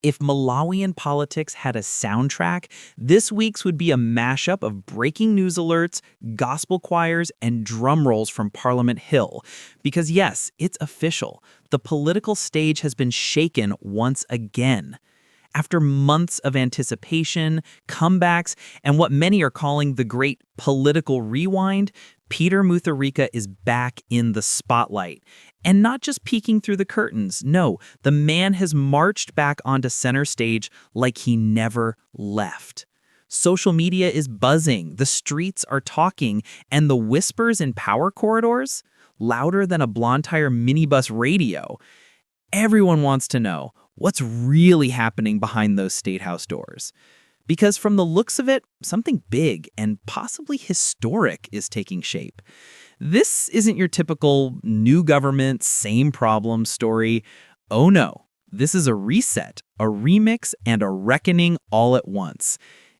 If Malawian politics had a soundtrack, this week's would be a mashup of breaking news alerts, gospel choirs, and drum rolls from Parliament Hill. Because yes, it's official. The political stage has been shaken once again. After months of anticipation, comebacks, and what many are calling the great political rewind, Peter Mutharika is back in the spotlight. And not just peeking through the curtains. No, the man has marched back onto center stage like he never left. Social media is buzzing, the streets are talking, and the whispers in power corridors? Louder than a Blantyre minibus radio. Everyone wants to know what's really happening behind those State House doors. Because from the looks of it, something big and possibly historic is taking shape. This isn't your typical new government, same problem story. Oh no, this is a reset, a remix, and a reckoning all at once.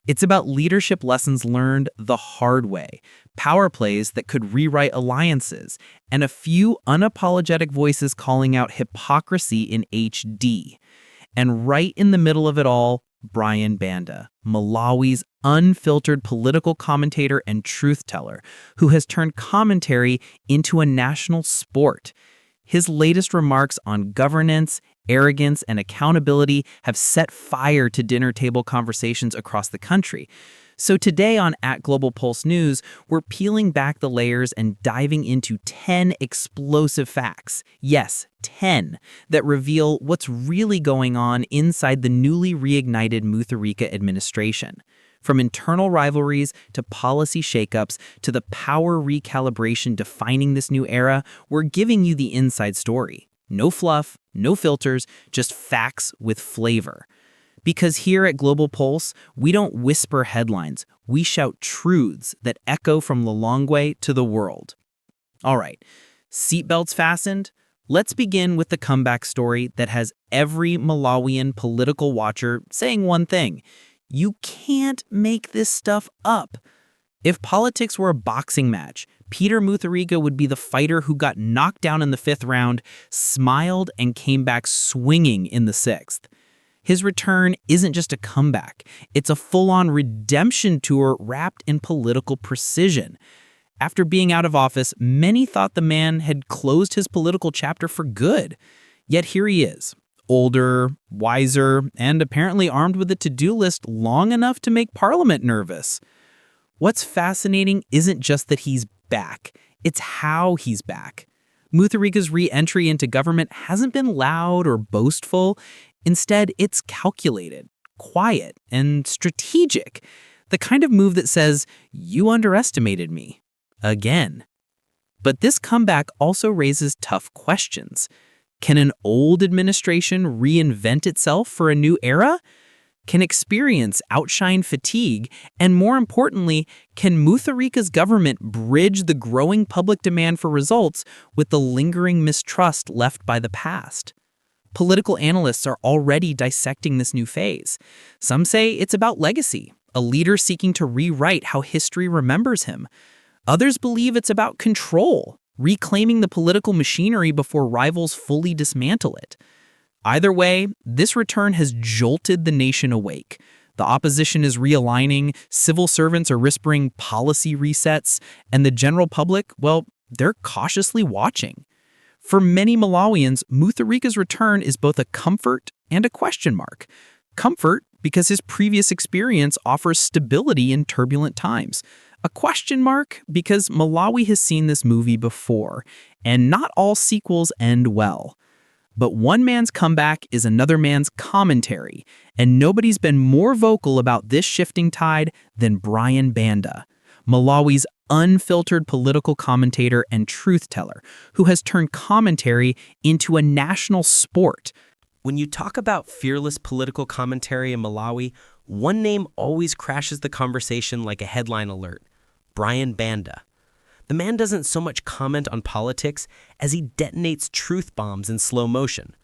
It's about leadership lessons learned the hard way, power plays that could rewrite alliances, and a few unapologetic voices calling out hypocrisy in HD. And right in the middle of it all, Brian Banda, Malawi's unfiltered political commentator and truth teller, who has turned commentary into a national sport. His latest remarks on governance, arrogance, and accountability have set fire to dinner table conversations across the country. So today on @Global Pulse News, we're peeling back the layers and diving into 10 explosive facts. Yes, 10 that reveal what's really going on inside the newly reignited Mutharika administration. From internal rivalries to policy shakeups to the power recalibration defining this new era, we're giving you the inside story. No fluff, no filters, just facts with flavor. Because here at Global Pulse, we don't whisper headlines, we shout truths that echo from Lilongwe to the world. All right, seatbelts fastened? Let's begin with the comeback story that has every Malawian political watcher saying one thing: you can't make this stuff up. If politics were a boxing match, Peter Mutharika would be the fighter who got knocked down in the 5th round, smiled, and came back swinging in the 6th. His return isn't just a comeback. It's a full-on redemption tour wrapped in political precision. After being out of office, many thought the man had closed his political chapter for good. Yet here he is, older, wiser, and apparently armed with a to-do list long enough to make Parliament nervous. What's fascinating isn't just that he's back, it's how he's back. Mutharika's re-entry into government hasn't been loud or boastful. Instead, it's calculated, quiet, and strategic. The kind of move that says, you underestimated me. Again. But this comeback also raises tough questions. Can an old administration reinvent itself for a new era? Can experience outshine fatigue? And more importantly, can Mutharika's government bridge the growing public demand for results with the lingering mistrust left by the past? Political analysts are already dissecting this new phase. Some say it's about legacy, a leader seeking to rewrite how history remembers him. Others believe it's about control, reclaiming the political machinery before rivals fully dismantle it. Either way, this return has jolted the nation awake. The opposition is realigning, civil servants are whispering policy resets, and the general public, well, they're cautiously watching. For many Malawians, Mutharika's return is both a comfort and a question mark. Comfort because his previous experience offers stability in turbulent times. A question mark because Malawi has seen this movie before, and not all sequels end well. But one man's comeback is another man's commentary, and nobody's been more vocal about this shifting tide than Brian Banda, Malawi's unfiltered political commentator and truth teller, who has turned commentary into a national sport. When you talk about fearless political commentary in Malawi, one name always crashes the conversation like a headline alert: Brian Banda. The man doesn't so much comment on politics as he detonates truth bombs in slow motion.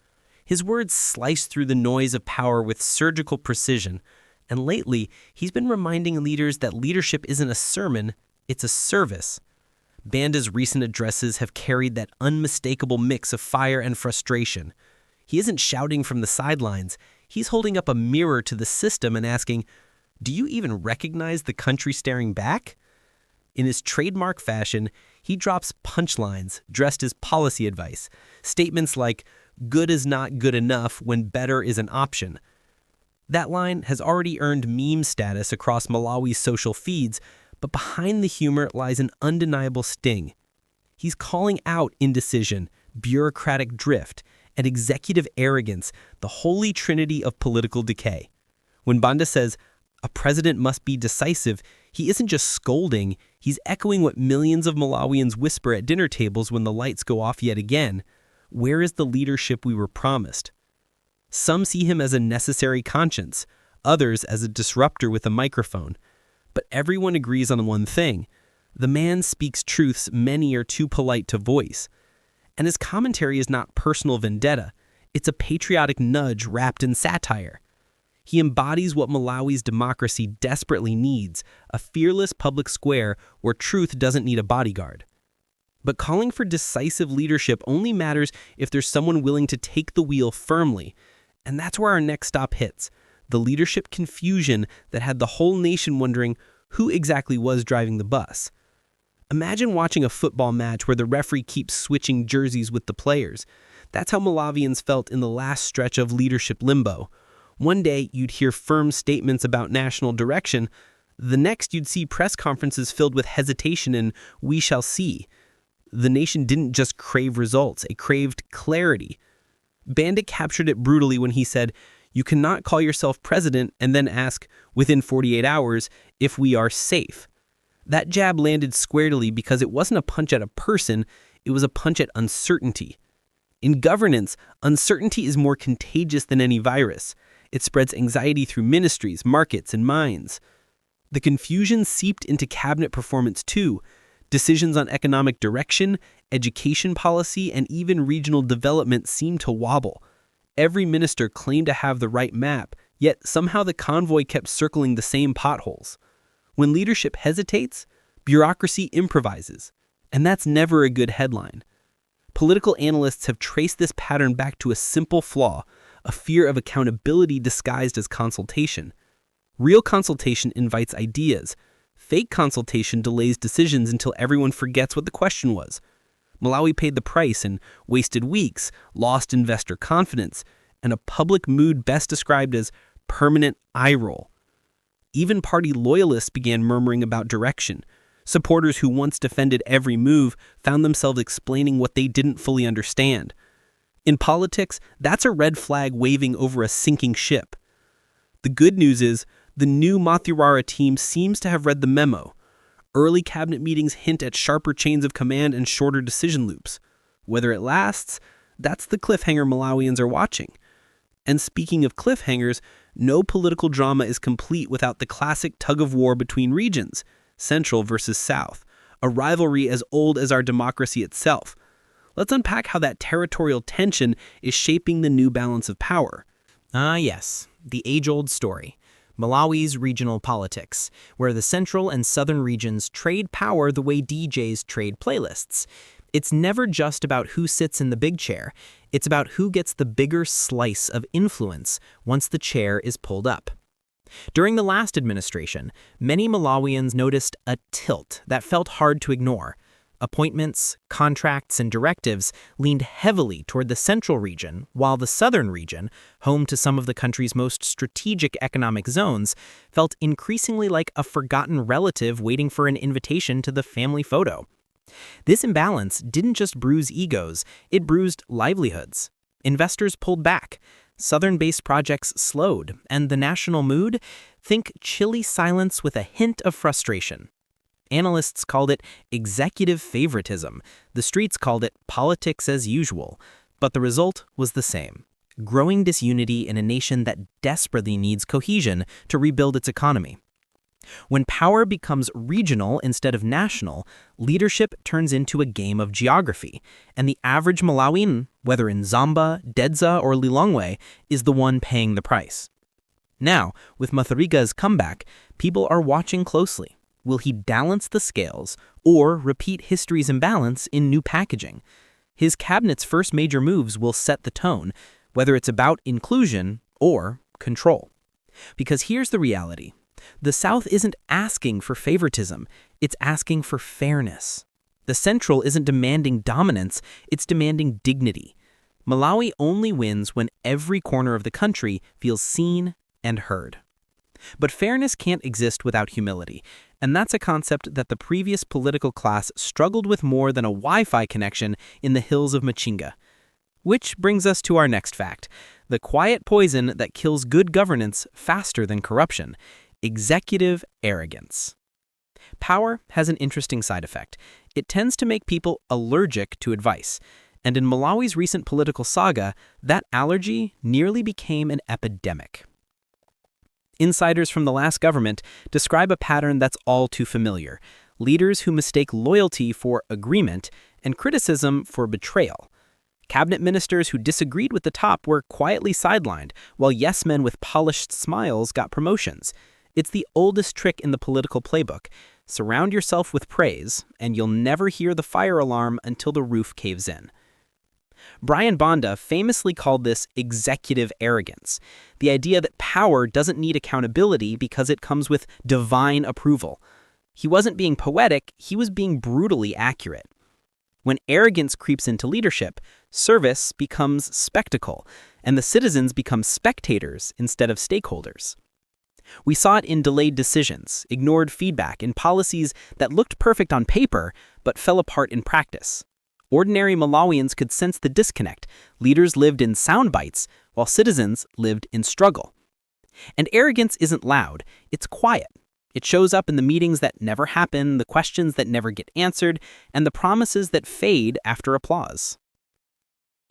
His words slice through the noise of power with surgical precision, and lately, he's been reminding leaders that leadership isn't a sermon, it's a service. Banda's recent addresses have carried that unmistakable mix of fire and frustration. He isn't shouting from the sidelines, He's holding up a mirror to the system and asking, "Do you even recognize the country staring back?" In his trademark fashion, he drops punchlines dressed as policy advice, statements like, "Good is not good enough when better is an option." That line has already earned meme status across Malawi's social feeds, but behind the humor lies an undeniable sting. He's calling out indecision, bureaucratic drift, and executive arrogance, the holy trinity of political decay. When Banda says, "A president must be decisive," he isn't just scolding, he's echoing what millions of Malawians whisper at dinner tables when the lights go off yet again. Where is the leadership we were promised? Some see him as a necessary conscience, others as a disruptor with a microphone. But everyone agrees on one thing: the man speaks truths many are too polite to voice. And his commentary is not personal vendetta, it's a patriotic nudge wrapped in satire. He embodies what Malawi's democracy desperately needs, a fearless public square where truth doesn't need a bodyguard. But calling for decisive leadership only matters if there's someone willing to take the wheel firmly. And that's where our next stop hits, the leadership confusion that had the whole nation wondering who exactly was driving the bus. Imagine watching a football match where the referee keeps switching jerseys with the players. That's how Malawians felt in the last stretch of leadership limbo. One day, you'd hear firm statements about national direction. The next, you'd see press conferences filled with hesitation and "we shall see." The nation didn't just crave results, it craved clarity. Banda captured it brutally when he said, "You cannot call yourself president and then ask, within 48 hours, if we are safe." That jab landed squarely because it wasn't a punch at a person, it was a punch at uncertainty. In governance, uncertainty is more contagious than any virus. It spreads anxiety through ministries, markets, and minds. The confusion seeped into cabinet performance too. Decisions on economic direction, education policy, and even regional development seemed to wobble. Every minister claimed to have the right map, yet somehow the convoy kept circling the same potholes. When leadership hesitates, bureaucracy improvises, and that's never a good headline. Political analysts have traced this pattern back to a simple flaw, a fear of accountability disguised as consultation. Real consultation invites ideas. Fake consultation delays decisions until everyone forgets what the question was. Malawi paid the price and wasted weeks, lost investor confidence, and a public mood best described as permanent eye roll. Even party loyalists began murmuring about direction. Supporters who once defended every move found themselves explaining what they didn't fully understand. In politics, that's a red flag waving over a sinking ship. The good news is, the new Mutharika team seems to have read the memo. Early cabinet meetings hint at sharper chains of command and shorter decision loops. Whether it lasts, that's the cliffhanger Malawians are watching. And speaking of cliffhangers, no political drama is complete without the classic tug-of-war between regions, Central versus South, a rivalry as old as our democracy itself. Let's unpack how that territorial tension is shaping the new balance of power. Yes, the age-old story. Malawi's regional politics, where the central and southern regions trade power the way DJs trade playlists. It's never just about who sits in the big chair. It's about who gets the bigger slice of influence once the chair is pulled up. During the last administration, many Malawians noticed a tilt that felt hard to ignore. Appointments, contracts, and directives leaned heavily toward the central region, while the southern region, home to some of the country's most strategic economic zones, felt increasingly like a forgotten relative waiting for an invitation to the family photo. This imbalance didn't just bruise egos, it bruised livelihoods. Investors pulled back, southern-based projects slowed, and the national mood? Think chilly silence with a hint of frustration. Analysts called it executive favoritism. The streets called it politics as usual. But the result was the same: growing disunity in a nation that desperately needs cohesion to rebuild its economy. When power becomes regional instead of national, leadership turns into a game of geography, and the average Malawian, whether in Zamba, Dedza, or Lilongwe, is the one paying the price. Now, with Mutharika's comeback, people are watching closely. Will he balance the scales or repeat history's imbalance in new packaging? His cabinet's first major moves will set the tone, whether it's about inclusion or control. Because here's the reality. The South isn't asking for favoritism, it's asking for fairness. The Central isn't demanding dominance, it's demanding dignity. Malawi only wins when every corner of the country feels seen and heard. But fairness can't exist without humility, and that's a concept that the previous political class struggled with more than a Wi-Fi connection in the hills of Machinga. Which brings us to our next fact, the quiet poison that kills good governance faster than corruption: executive arrogance. Power has an interesting side effect. It tends to make people allergic to advice. And in Malawi's recent political saga, that allergy nearly became an epidemic. Insiders from the last government describe a pattern that's all too familiar: leaders who mistake loyalty for agreement and criticism for betrayal. Cabinet ministers who disagreed with the top were quietly sidelined, while yes-men with polished smiles got promotions. It's the oldest trick in the political playbook. Surround yourself with praise, and you'll never hear the fire alarm until the roof caves in. Brian Banda famously called this executive arrogance, the idea that power doesn't need accountability because it comes with divine approval. He wasn't being poetic, he was being brutally accurate. When arrogance creeps into leadership, service becomes spectacle, and the citizens become spectators instead of stakeholders. We saw it in delayed decisions, ignored feedback, and policies that looked perfect on paper but fell apart in practice. Ordinary Malawians could sense the disconnect. Leaders lived in sound bites, while citizens lived in struggle. And arrogance isn't loud, it's quiet. It shows up in the meetings that never happen, the questions that never get answered, and the promises that fade after applause.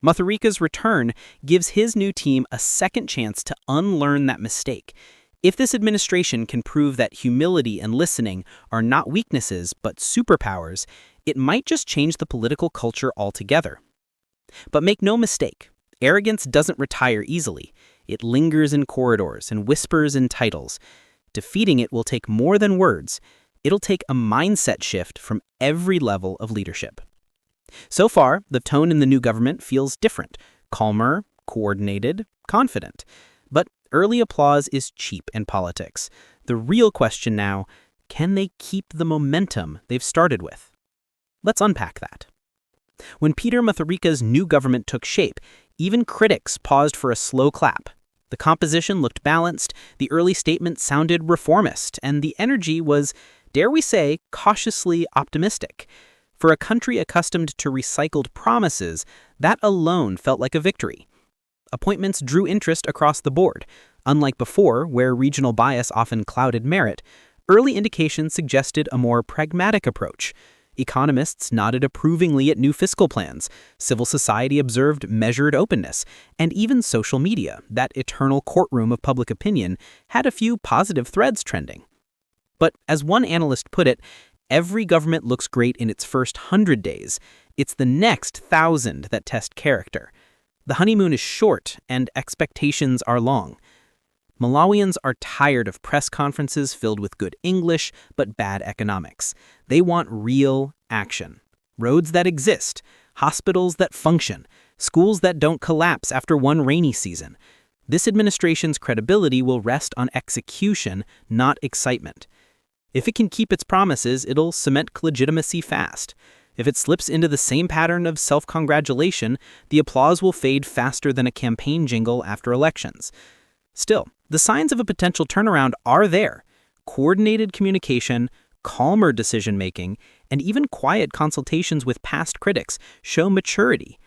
Mutharika's return gives his new team a second chance to unlearn that mistake. If this administration can prove that humility and listening are not weaknesses but superpowers, it might just change the political culture altogether. But make no mistake, arrogance doesn't retire easily. It lingers in corridors and whispers in titles. Defeating it will take more than words. It'll take a mindset shift from every level of leadership. So far, the tone in the new government feels different: calmer, coordinated, confident. But early applause is cheap in politics. The real question now, can they keep the momentum they've started with? Let's unpack that. When Peter Mutharika's new government took shape, even critics paused for a slow clap. The composition looked balanced, the early statement sounded reformist, and the energy was, dare we say, cautiously optimistic. For a country accustomed to recycled promises, that alone felt like a victory. Appointments drew interest across the board. Unlike before, where regional bias often clouded merit, early indications suggested a more pragmatic approach. Economists nodded approvingly at new fiscal plans. Civil society observed measured openness. And even social media, that eternal courtroom of public opinion, had a few positive threads trending. But as one analyst put it, every government looks great in its first 100 days. It's the next 1,000 that test character. The honeymoon is short, and expectations are long. Malawians are tired of press conferences filled with good English but bad economics. They want real action. Roads that exist, hospitals that function, schools that don't collapse after one rainy season. This administration's credibility will rest on execution, not excitement. If it can keep its promises, it'll cement legitimacy fast. If it slips into the same pattern of self-congratulation, the applause will fade faster than a campaign jingle after elections. Still, the signs of a potential turnaround are there. Coordinated communication, calmer decision-making, and even quiet consultations with past critics show maturity.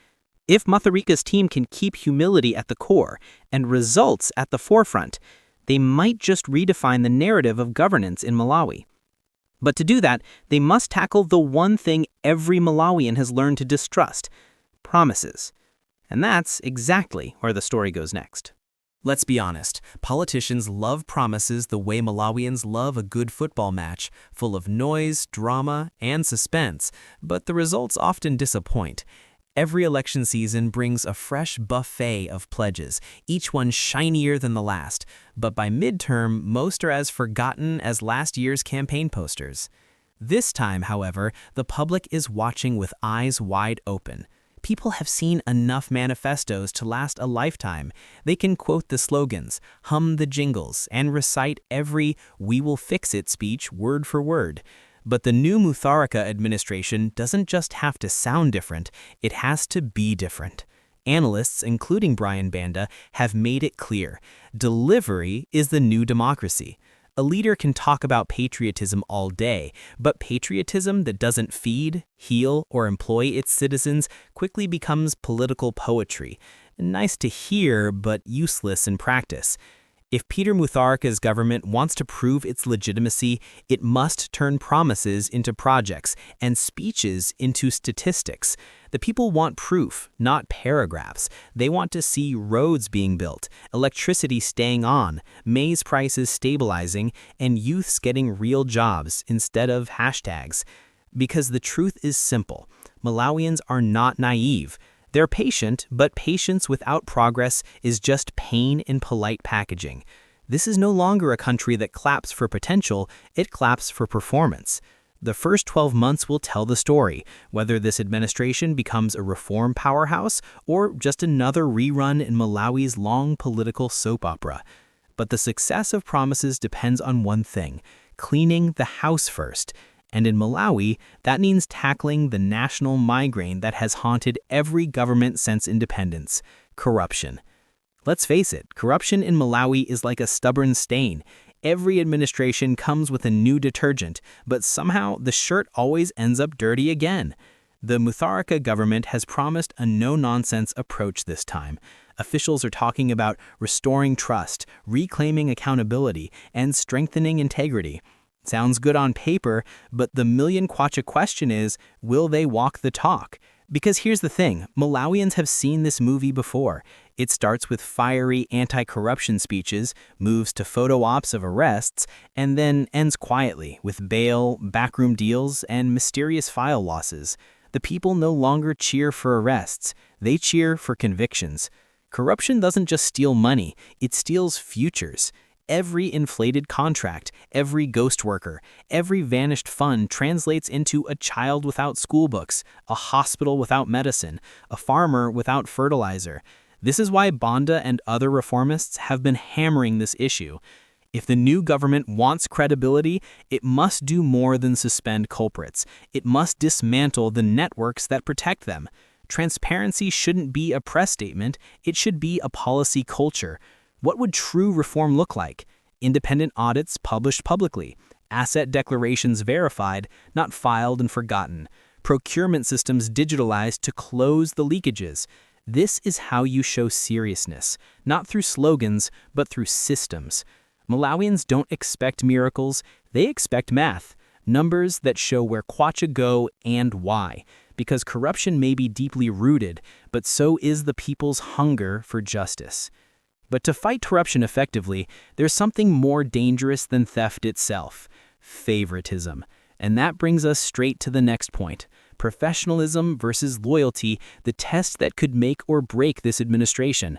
If Mutharika's team can keep humility at the core and results at the forefront, they might just redefine the narrative of governance in Malawi. But to do that, they must tackle the one thing every Malawian has learned to distrust: promises. And that's exactly where the story goes next. Let's be honest, politicians love promises the way Malawians love a good football match, full of noise, drama, and suspense, but the results often disappoint. Every election season brings a fresh buffet of pledges, each one shinier than the last, but by midterm, most are as forgotten as last year's campaign posters. This time, however, the public is watching with eyes wide open. People have seen enough manifestos to last a lifetime. They can quote the slogans, hum the jingles, and recite every "we will fix it" speech word for word. But the new Mutharika administration doesn't just have to sound different, it has to be different. Analysts, including Brian Banda, have made it clear. Delivery is the new democracy. A leader can talk about patriotism all day, but patriotism that doesn't feed, heal, or employ its citizens quickly becomes political poetry. Nice to hear, but useless in practice. If Peter Mutharika's government wants to prove its legitimacy, it must turn promises into projects and speeches into statistics. The people want proof, not paragraphs. They want to see roads being built, electricity staying on, maize prices stabilizing, and youths getting real jobs instead of hashtags. Because the truth is simple. Malawians are not naive. They're patient, but patience without progress is just pain in polite packaging. This is no longer a country that claps for potential, it claps for performance. The first 12 months will tell the story, whether this administration becomes a reform powerhouse or just another rerun in Malawi's long political soap opera. But the success of promises depends on one thing: cleaning the house first. And in Malawi, that means tackling the national migraine that has haunted every government since independence: corruption. Let's face it, corruption in Malawi is like a stubborn stain. Every administration comes with a new detergent, but somehow the shirt always ends up dirty again. The Mutharika government has promised a no-nonsense approach this time. Officials are talking about restoring trust, reclaiming accountability, and strengthening integrity. Sounds good on paper, but the million-kwacha question is, will they walk the talk? Because here's the thing, Malawians have seen this movie before. It starts with fiery anti-corruption speeches, moves to photo ops of arrests, and then ends quietly with bail, backroom deals, and mysterious file losses. The people no longer cheer for arrests, they cheer for convictions. Corruption doesn't just steal money, it steals futures. Every inflated contract, every ghost worker, every vanished fund translates into a child without school books, a hospital without medicine, a farmer without fertilizer. This is why Banda and other reformists have been hammering this issue. If the new government wants credibility, it must do more than suspend culprits. It must dismantle the networks that protect them. Transparency shouldn't be a press statement, it should be a policy culture. What would true reform look like? Independent audits published publicly, asset declarations verified, not filed and forgotten, procurement systems digitalized to close the leakages. This is how you show seriousness, not through slogans, but through systems. Malawians don't expect miracles, they expect math, numbers that show where kwacha go and why. Because corruption may be deeply rooted, but so is the people's hunger for justice. But to fight corruption effectively, there's something more dangerous than theft itself: favoritism. And that brings us straight to the next point: professionalism versus loyalty, the test that could make or break this administration.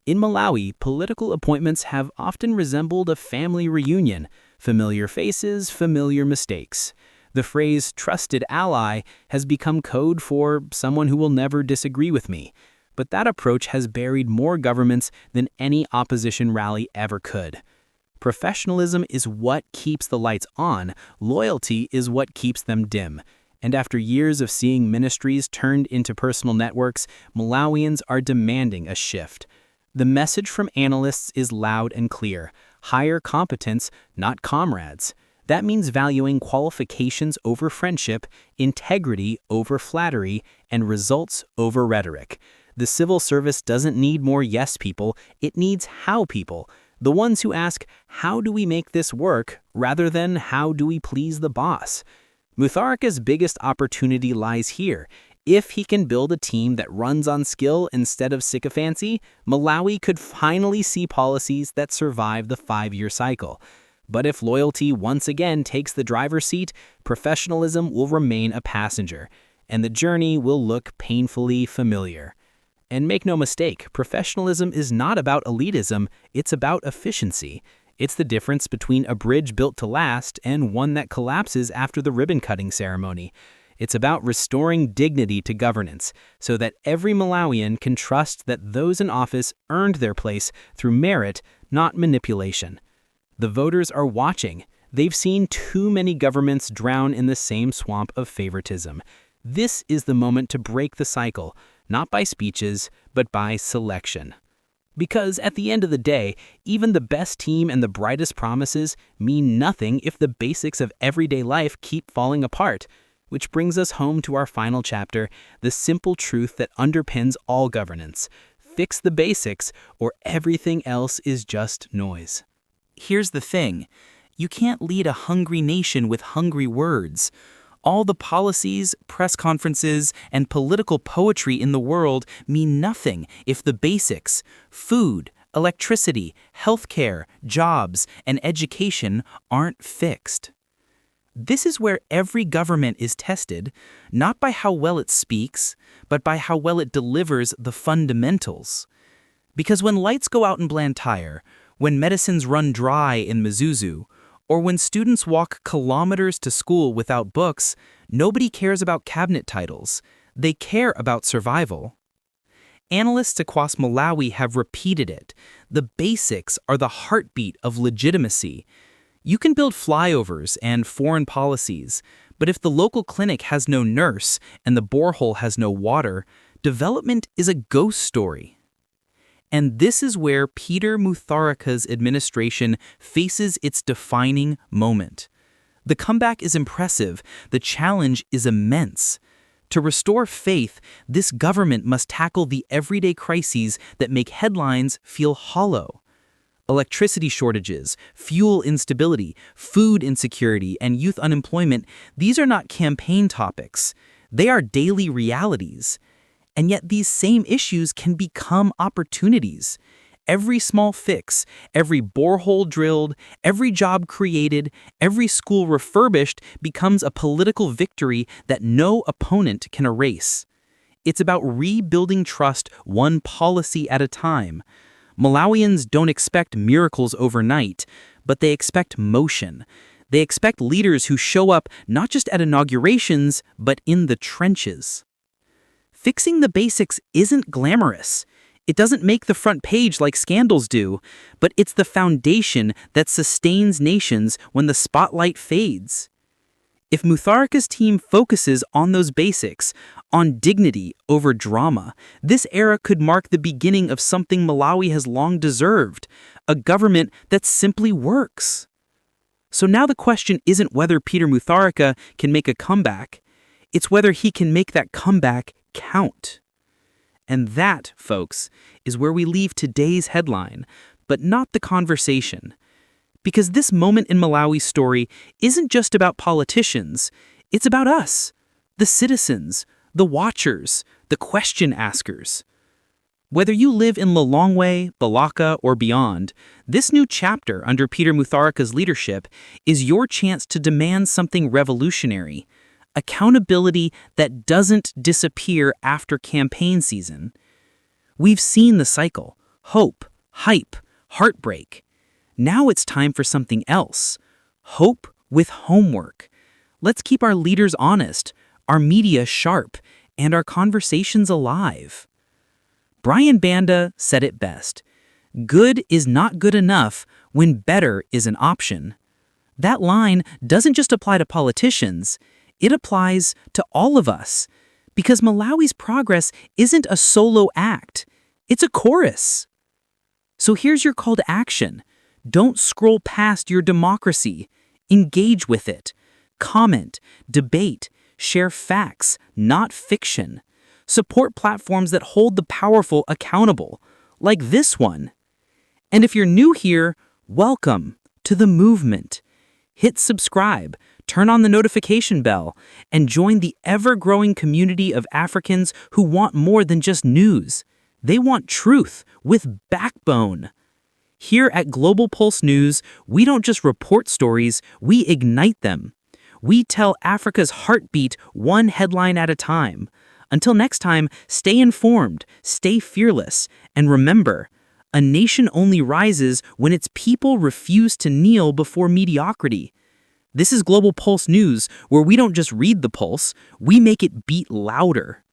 In Malawi, political appointments have often resembled a family reunion: familiar faces, familiar mistakes. The phrase "trusted ally" has become code for someone who will never disagree with me. But that approach has buried more governments than any opposition rally ever could. Professionalism is what keeps the lights on, loyalty is what keeps them dim. And after years of seeing ministries turned into personal networks, Malawians are demanding a shift. The message from analysts is loud and clear: hire competence, not comrades. That means valuing qualifications over friendship, integrity over flattery, and results over rhetoric. The civil service doesn't need more yes people, it needs how people. The ones who ask, how do we make this work, rather than how do we please the boss? Mutharika's biggest opportunity lies here. If he can build a team that runs on skill instead of sycophancy, Malawi could finally see policies that survive the 5-year cycle. But if loyalty once again takes the driver's seat, professionalism will remain a passenger, and the journey will look painfully familiar. And make no mistake, professionalism is not about elitism, it's about efficiency. It's the difference between a bridge built to last and one that collapses after the ribbon-cutting ceremony. It's about restoring dignity to governance so that every Malawian can trust that those in office earned their place through merit, not manipulation. The voters are watching. They've seen too many governments drown in the same swamp of favoritism. This is the moment to break the cycle, not by speeches, but by selection. Because at the end of the day, even the best team and the brightest promises mean nothing if the basics of everyday life keep falling apart. Which brings us home to our final chapter, the simple truth that underpins all governance. Fix the basics, or everything else is just noise. Here's the thing. You can't lead a hungry nation with hungry words. All the policies, press conferences, and political poetry in the world mean nothing if the basics, food, electricity, healthcare, jobs, and education aren't fixed. This is where every government is tested, not by how well it speaks, but by how well it delivers the fundamentals. Because when lights go out in Blantyre, when medicines run dry in Mzuzu, or when students walk kilometers to school without books, nobody cares about cabinet titles. They care about survival. Analysts across Malawi have repeated it. The basics are the heartbeat of legitimacy. You can build flyovers and foreign policies, but if the local clinic has no nurse and the borehole has no water, development is a ghost story. And this is where Peter Mutharika's administration faces its defining moment. The comeback is impressive. The challenge is immense. To restore faith, this government must tackle the everyday crises that make headlines feel hollow. Electricity shortages, fuel instability, food insecurity, and youth unemployment, these are not campaign topics. They are daily realities. And yet these same issues can become opportunities. Every small fix, every borehole drilled, every job created, every school refurbished becomes a political victory that no opponent can erase. It's about rebuilding trust one policy at a time. Malawians don't expect miracles overnight, but they expect motion. They expect leaders who show up not just at inaugurations, but in the trenches. Fixing the basics isn't glamorous. It doesn't make the front page like scandals do, but it's the foundation that sustains nations when the spotlight fades. If Mutharika's team focuses on those basics, on dignity over drama, this era could mark the beginning of something Malawi has long deserved, a government that simply works. So now the question isn't whether Peter Mutharika can make a comeback, it's whether he can make that comeback count. And that, folks, is where we leave today's headline, but not the conversation. Because this moment in Malawi's story isn't just about politicians, it's about us, the citizens, the watchers, the question askers. Whether you live in Lilongwe, Balaka, or beyond, this new chapter under Peter Mutharika's leadership is your chance to demand something revolutionary. Accountability that doesn't disappear after campaign season. We've seen the cycle: hope, hype, heartbreak. Now it's time for something else. Hope with homework. Let's keep our leaders honest, our media sharp, and our conversations alive. Brian Banda said it best. Good is not good enough when better is an option. That line doesn't just apply to politicians. It applies to all of us, because Malawi's progress isn't a solo act, it's a chorus. So here's your call to action. Don't scroll past your democracy. Engage with it. Comment, debate, share facts, not fiction. Support platforms that hold the powerful accountable, like this one. And if you're new here, welcome to the movement. Hit subscribe, turn on the notification bell, and join the ever-growing community of Africans who want more than just news. They want truth with backbone. Here at Global Pulse News, we don't just report stories, we ignite them. We tell Africa's heartbeat one headline at a time. Until next time, stay informed, stay fearless, and remember, a nation only rises when its people refuse to kneel before mediocrity. This is Global Pulse News, where we don't just read the pulse, we make it beat louder.